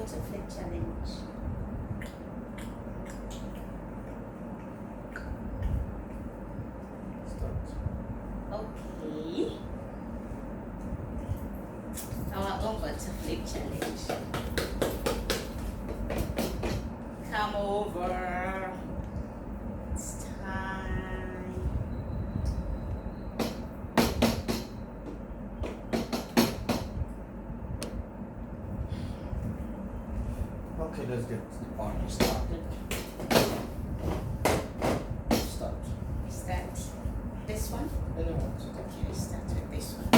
to flip challenge. Okay. Our own butterfly challenge. Come over. It's time. Okay, let's get the party started. Start. Start this one. Anyone? Okay, start with this one.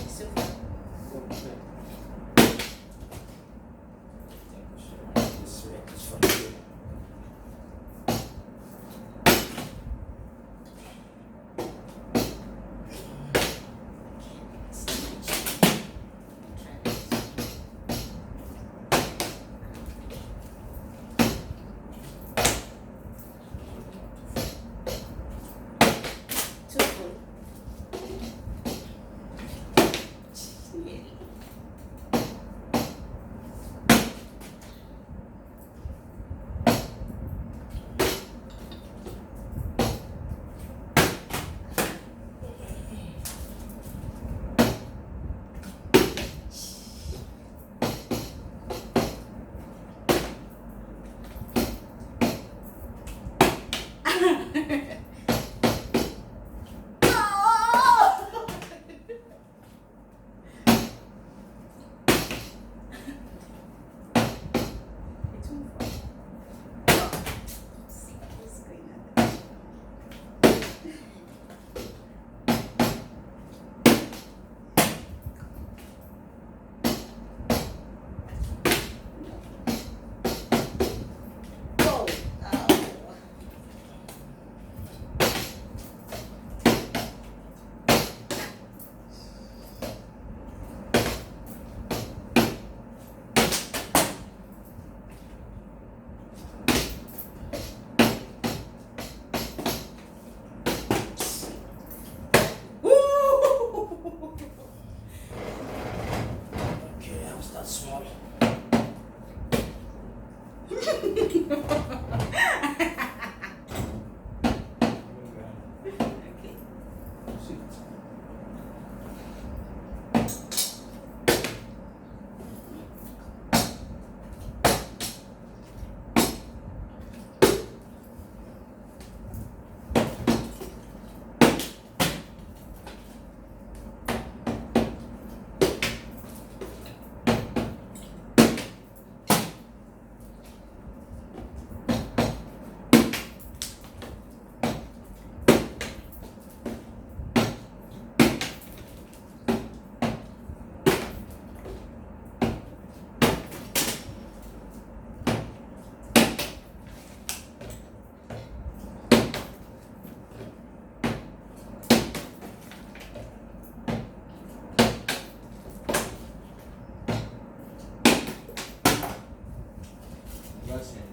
Super. This way, this one here. Too full. Yeah. Okay, how's that small? Okay. See. That's it.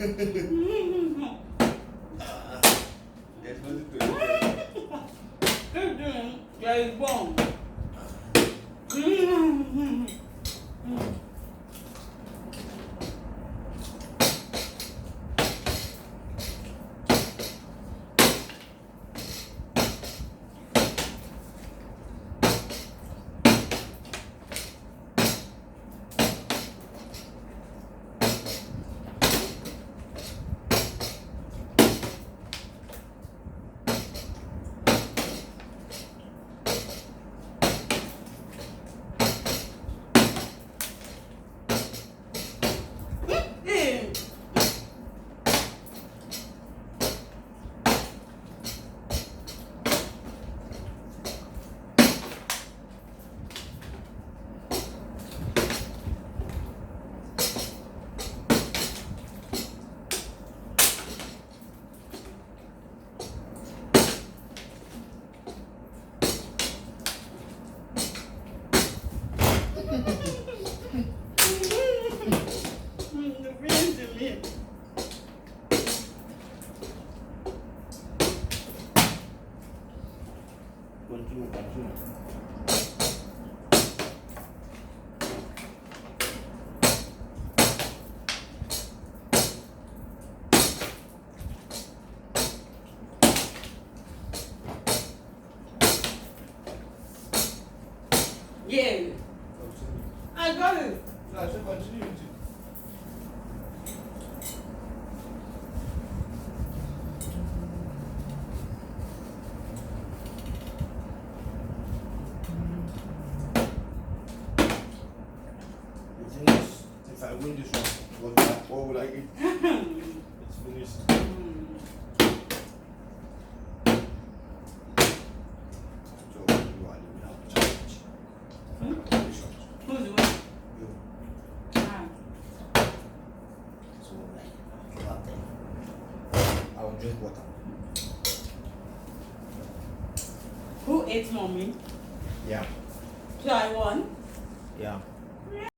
There's nothing to it. Keep doing. There is bomb. Continue. Yeah. Continue. I got it. No, I said continue. The thing is, if I win this one, what would I eat? It's finished. So, you are living out the challenge. Conditions. Who's the winner? You. Ah. So, like, go out there. I will drink water. Who ate mommy? Yeah. So I won. Yeah.